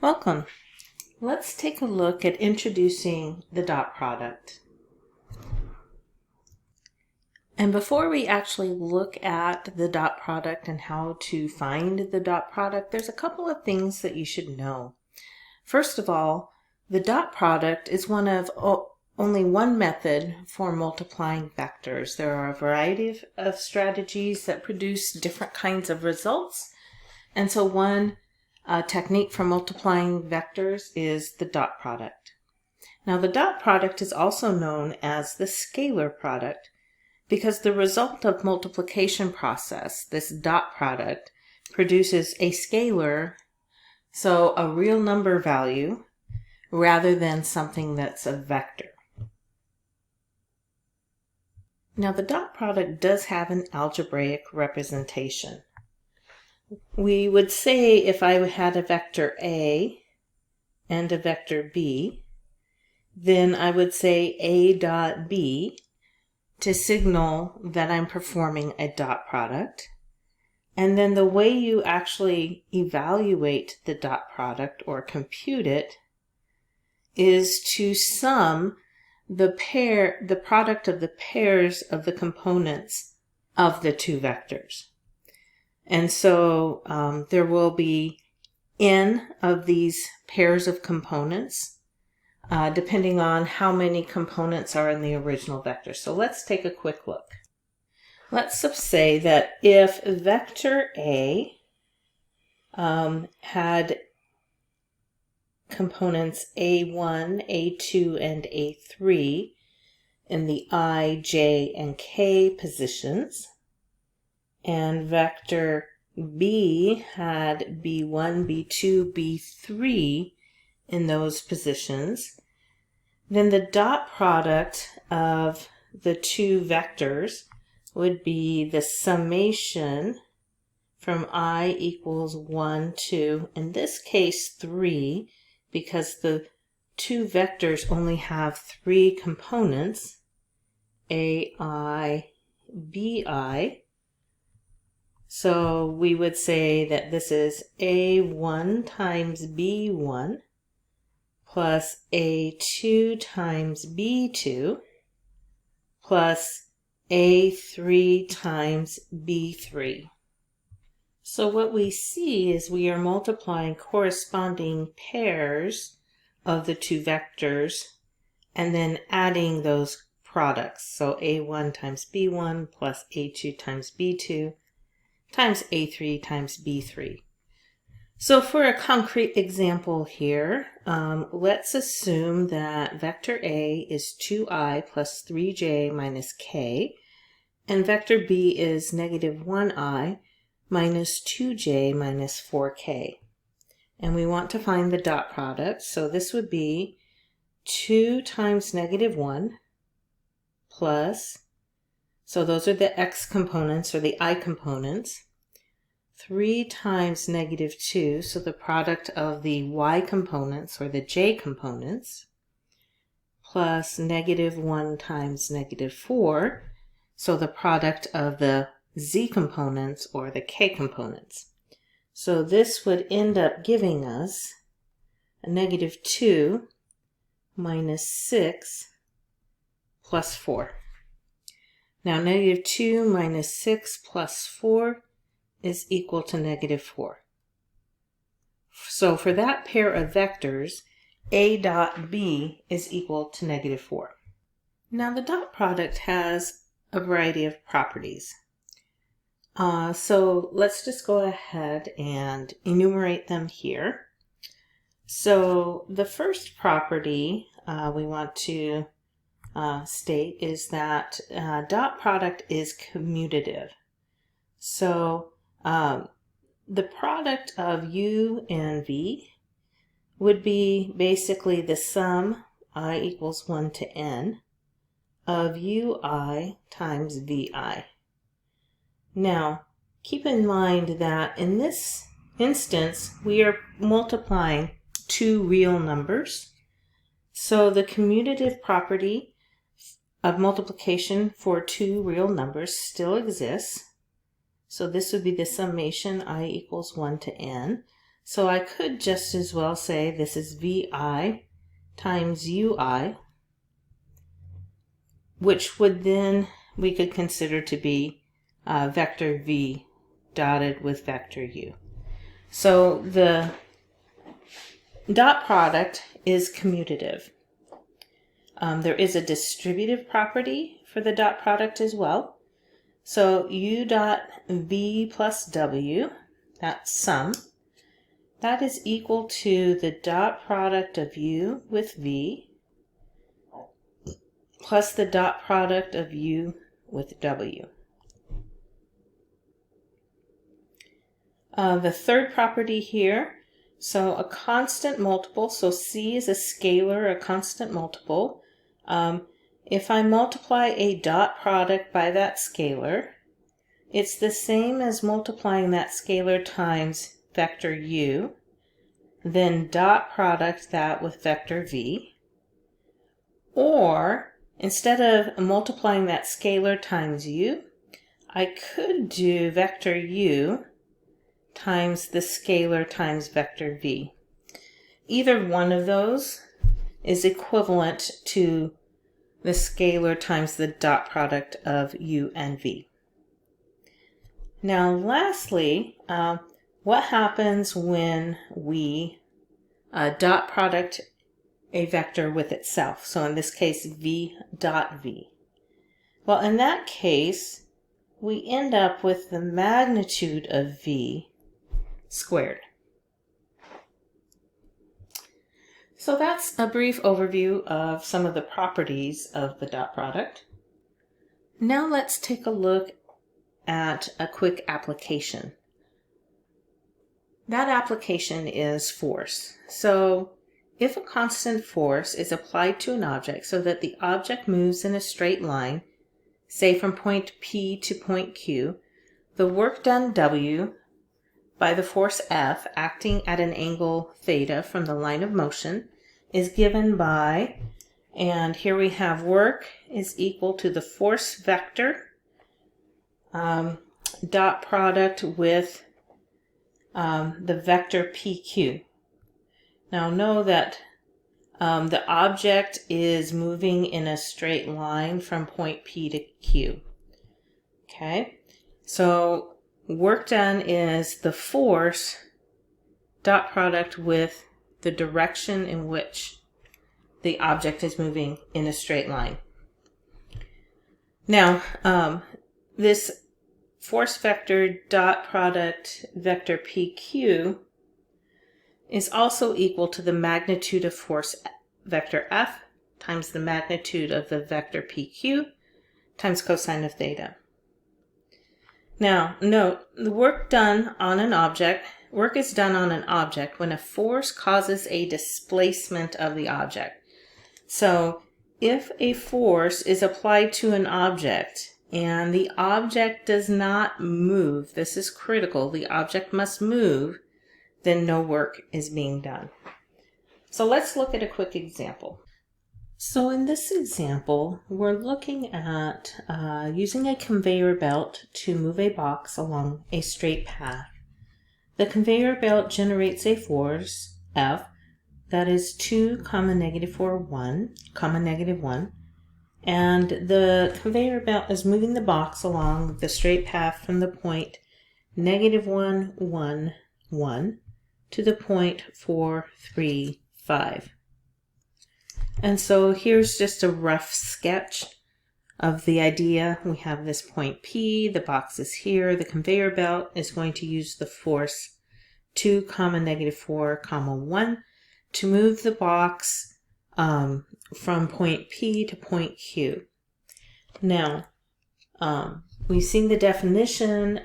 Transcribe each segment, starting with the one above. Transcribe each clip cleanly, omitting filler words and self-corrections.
Welcome. Let's take a look at introducing the dot product. And before we actually look at the dot product and how to find the dot product, there's a couple of things that you should know. First of all, the dot product is one of only one method for multiplying vectors. There are a variety of strategies that produce different kinds of results. And so one technique for multiplying vectors is the dot product. Now the dot product is also known as the scalar product because the result of multiplication process, this dot product, produces a scalar, so a real number value, rather than something that's a vector. Now the dot product does have an algebraic representation. We would say if I had a vector A and a vector B, then I would say A dot B to signal that I'm performing a dot product. And then the way you actually evaluate the dot product or compute it is to sum the product of the pairs of the components of the two vectors. And so there will be n of these pairs of components, depending on how many components are in the original vector. So let's take a quick look. Let's say that if vector A had components A1, A2, and A3 in the I, J, and K positions, and vector B had B1, B2, B3 in those positions, then the dot product of the two vectors would be the summation from I equals 1 to, in this case, 3, because the two vectors only have three components, AI, BI. So we would say that this is A1 times B1 plus A2 times B2 plus A3 times B3. So what we see is we are multiplying corresponding pairs of the two vectors and then adding those products. So A1 times B1 plus A2 times B2 times A3 times B3. So for a concrete example here, let's assume that vector A is 2i plus 3j minus k, and vector B is negative 1i minus 2j minus 4k. And we want to find the dot product, so this would be 2 times negative 1 plus, so those are the x components or the I components, 3 times negative 2, so the product of the y components or the j components, plus negative 1 times negative 4, so the product of the z components or the k components. So this would end up giving us a negative 2 minus 6 plus 4. Now negative 2 minus 6 plus 4 is equal to negative 4. So for that pair of vectors, A dot B is equal to negative 4. Now the dot product has a variety of properties. So let's just go ahead and enumerate them here. So the first property we want to state is that dot product is commutative. So the product of U and V would be basically the sum I equals 1 to n of UI times VI. Now, keep in mind that in this instance, we are multiplying two real numbers. So the commutative property of multiplication for two real numbers still exists. So this would be the summation I equals 1 to n. So I could just as well say this is VI times UI, which would then we could consider to be vector V dotted with vector U. So the dot product is commutative. There is a distributive property for the dot product as well. So U dot V plus W, that sum, that is equal to the dot product of U with V plus the dot product of U with W. The third property here, so a constant multiple, so C is a scalar, a constant multiple. If I multiply a dot product by that scalar, it's the same as multiplying that scalar times vector U, then dot product that with vector V. Or instead of multiplying that scalar times U, I could do vector U times the scalar times vector V. Either one of those is equivalent to the scalar times the dot product of U and V. Now lastly, what happens when we dot product a vector with itself? So in this case, V dot V. Well, in that case, we end up with the magnitude of V squared. So that's a brief overview of some of the properties of the dot product. Now let's take a look at a quick application. That application is force. So if a constant force is applied to an object so that the object moves in a straight line, say from point P to point Q, the work done W by the force F acting at an angle theta from the line of motion is given by, and here we have work is equal to the force vector dot product with the vector PQ. Now know that the object is moving in a straight line from point P to Q. Okay, so work done is the force dot product with the direction in which the object is moving in a straight line. Now, this force vector dot product vector PQ is also equal to the magnitude of force vector F times the magnitude of the vector PQ times cosine of theta. Now, note, the work done on an object, work is done on an object when a force causes a displacement of the object. So, if a force is applied to an object and the object does not move, this is critical, the object must move, then no work is being done. So let's look at a quick example. So in this example, we're looking at using a conveyor belt to move a box along a straight path. The conveyor belt generates a force, F, that is 2, -4, 1, -1, and the conveyor belt is moving the box along the straight path from the point -1, 1, 1 to the point 4, 3, 5. And so here's just a rough sketch of the idea. We have this point P, the box is here, the conveyor belt is going to use the force 2, -4, 1 to move the box from point P to point Q. Now, we've seen the definition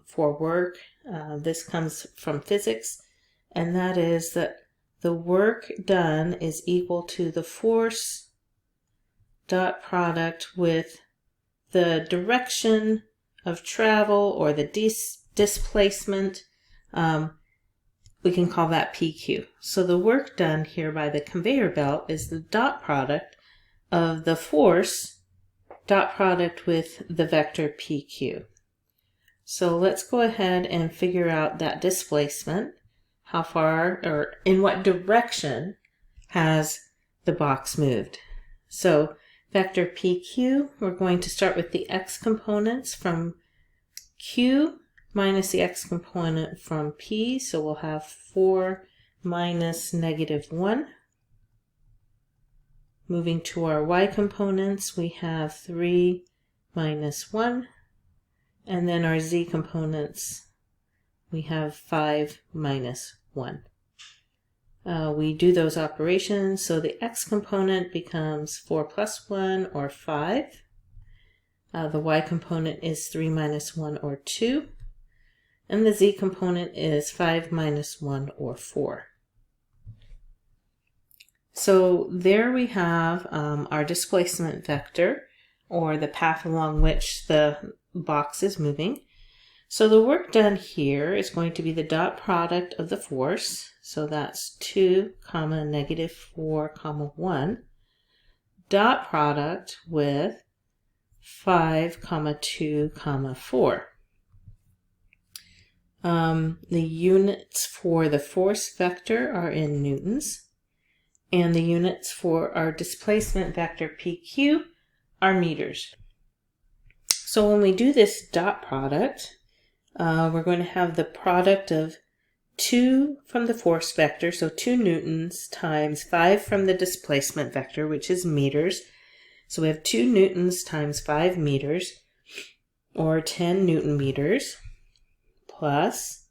for work. This comes from physics, and that is that the work done is equal to the force dot product with the direction of travel or the displacement. We can call that PQ. So the work done here by the conveyor belt is the dot product of the force dot product with the vector PQ. So let's go ahead and figure out that displacement. how far or in what direction has the box moved. So vector PQ, we're going to start with the x components from Q minus the x component from P. So we'll have 4 minus -1. Moving to our y components, we have 3 minus 1. And then our z components, we have 5 minus 1. We do those operations, so the x component becomes 4 plus 1, or 5. The y component is 3 minus 1, or 2. And the z component is 5 minus 1, or 4. So there we have our displacement vector, or the path along which the box is moving. So the work done here is going to be the dot product of the force. So that's 2, -4, 1. Dot product with 5, 2, 4. The units for the force vector are in newtons. And the units for our displacement vector PQ are meters. So when we do this dot product, we're going to have the product of 2 from the force vector, so 2 newtons, times 5 from the displacement vector, which is meters. So we have 2 newtons times 5 meters, or 10 newton meters, plus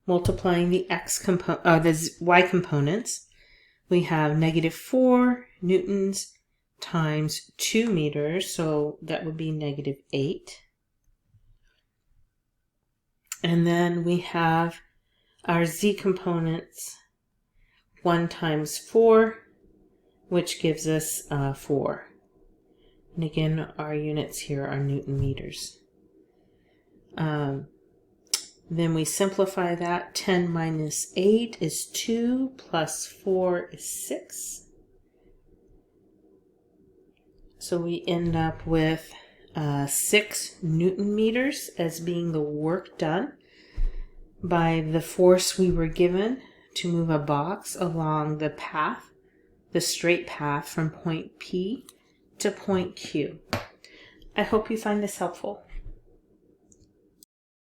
multiplying the the y components. We have -4 newtons times 2 meters, so that would be -8. And then we have our z components, 1 times 4, which gives us 4. And again, our units here are newton meters. Then we simplify that. 10 minus 8 is 2, plus 4 is 6. So we end up with 6 newton meters as being the work done by the force we were given to move a box along the path, the straight path from point P to point Q. I hope you find this helpful.